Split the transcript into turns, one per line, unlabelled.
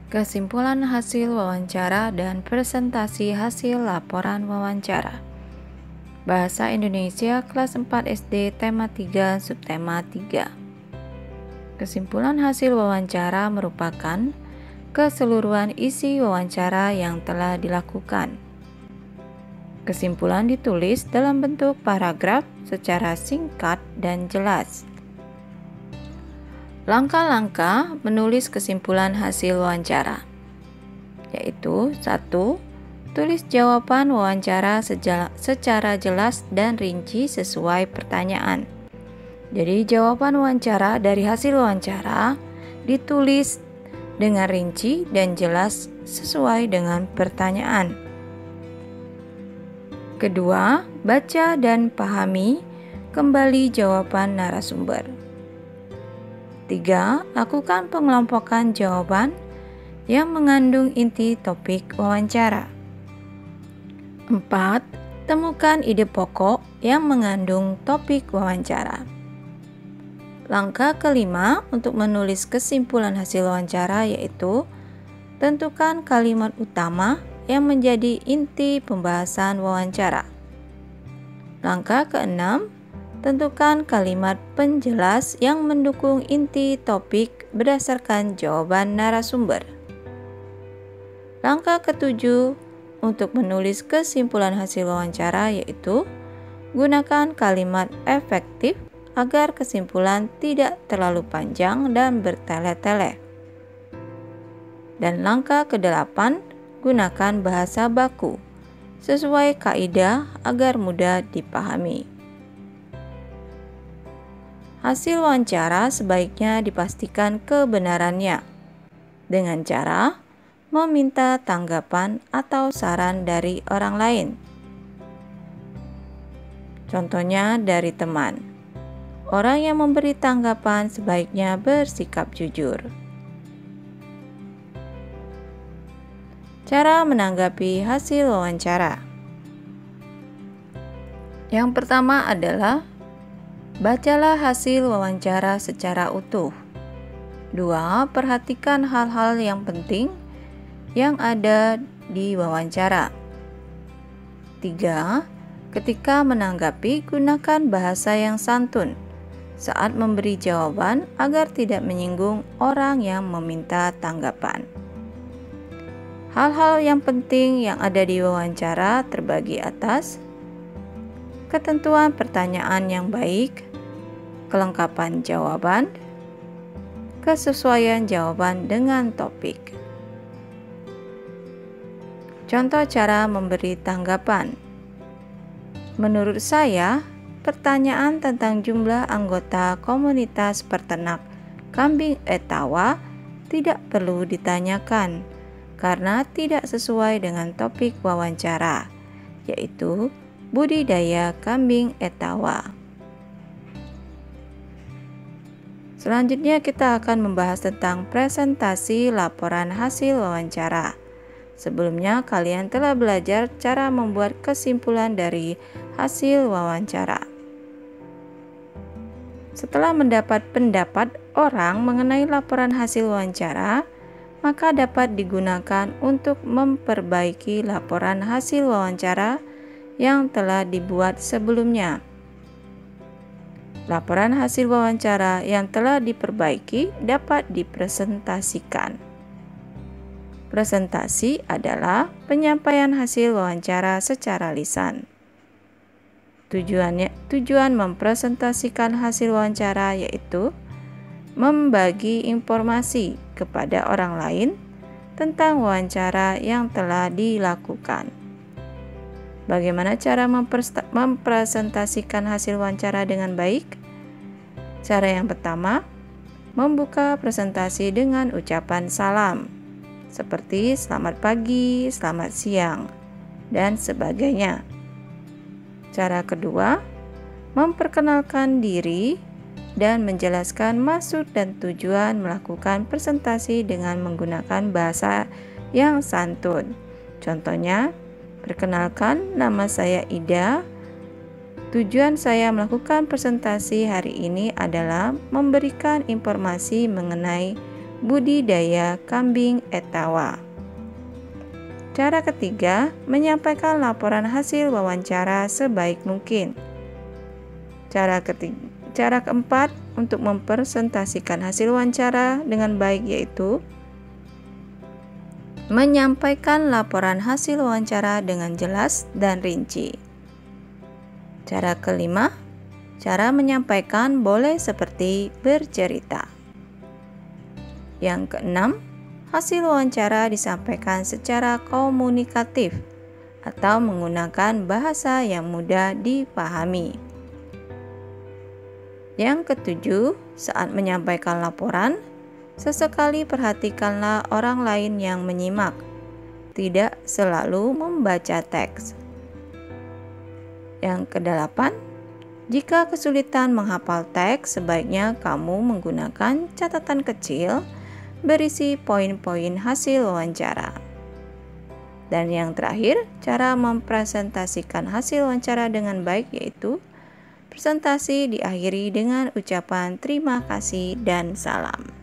Kesimpulan hasil wawancara dan presentasi hasil laporan wawancara. Bahasa Indonesia kelas 4 SD tema 3 subtema 3. Kesimpulan hasil wawancara merupakan keseluruhan isi wawancara yang telah dilakukan. Kesimpulan ditulis dalam bentuk paragraf secara singkat dan jelas. Langkah-langkah menulis kesimpulan hasil wawancara, yaitu 1. Tulis jawaban wawancara secara jelas dan rinci sesuai pertanyaan. Jadi jawaban wawancara dari hasil wawancara ditulis dengan rinci dan jelas sesuai dengan pertanyaan. Kedua, baca dan pahami kembali jawaban narasumber. 3. Lakukan pengelompokan jawaban yang mengandung inti topik wawancara. 4. Temukan ide pokok yang mengandung topik wawancara. Langkah kelima untuk menulis kesimpulan hasil wawancara yaitu tentukan kalimat utama yang menjadi inti pembahasan wawancara. Langkah keenam, tentukan kalimat penjelas yang mendukung inti topik berdasarkan jawaban narasumber. Langkah ketujuh, untuk menulis kesimpulan hasil wawancara yaitu gunakan kalimat efektif agar kesimpulan tidak terlalu panjang dan bertele-tele. Dan langkah kedelapan, gunakan bahasa baku sesuai kaidah agar mudah dipahami. Hasil wawancara sebaiknya dipastikan kebenarannya dengan cara meminta tanggapan atau saran dari orang lain. Contohnya dari teman. Orang yang memberi tanggapan sebaiknya bersikap jujur. Cara menanggapi hasil wawancara. Yang pertama adalah bacalah hasil wawancara secara utuh. 2. Perhatikan hal-hal yang penting yang ada di wawancara. 3. Ketika menanggapi, gunakan bahasa yang santun saat memberi jawaban agar tidak menyinggung orang yang meminta tanggapan. Hal-hal yang penting yang ada di wawancara terbagi atas: ketentuan pertanyaan yang baik, kelengkapan jawaban, kesesuaian jawaban dengan topik. Contoh cara memberi tanggapan. Menurut saya, pertanyaan tentang jumlah anggota komunitas peternak kambing Etawa tidak perlu ditanyakan karena tidak sesuai dengan topik wawancara, yaitu budidaya kambing Etawa. Selanjutnya kita akan membahas tentang presentasi laporan hasil wawancara. Sebelumnya kalian telah belajar cara membuat kesimpulan dari hasil wawancara. Setelah mendapat pendapat orang mengenai laporan hasil wawancara, maka dapat digunakan untuk memperbaiki laporan hasil wawancara yang telah dibuat sebelumnya. Laporan hasil wawancara yang telah diperbaiki dapat dipresentasikan. Presentasi adalah penyampaian hasil wawancara secara lisan. Tujuan mempresentasikan hasil wawancara yaitu membagi informasi kepada orang lain tentang wawancara yang telah dilakukan. Bagaimana cara mempresentasikan hasil wawancara dengan baik? Cara yang pertama, membuka presentasi dengan ucapan salam, seperti selamat pagi, selamat siang, dan sebagainya. Cara kedua, memperkenalkan diri dan menjelaskan maksud dan tujuan melakukan presentasi dengan menggunakan bahasa yang santun. Contohnya, perkenalkan, nama saya Ida. Tujuan saya melakukan presentasi hari ini adalah memberikan informasi mengenai budidaya kambing etawa. Cara ketiga, menyampaikan laporan hasil wawancara sebaik mungkin. Cara keempat, untuk mempresentasikan hasil wawancara dengan baik yaitu menyampaikan laporan hasil wawancara dengan jelas dan rinci. Cara kelima, cara menyampaikan boleh seperti bercerita. Yang keenam, hasil wawancara disampaikan secara komunikatif atau menggunakan bahasa yang mudah dipahami. Yang ketujuh, saat menyampaikan laporan, sesekali perhatikanlah orang lain yang menyimak, tidak selalu membaca teks. Yang kedelapan, jika kesulitan menghafal teks, sebaiknya kamu menggunakan catatan kecil berisi poin-poin hasil wawancara. Dan yang terakhir, cara mempresentasikan hasil wawancara dengan baik yaitu presentasi diakhiri dengan ucapan terima kasih dan salam.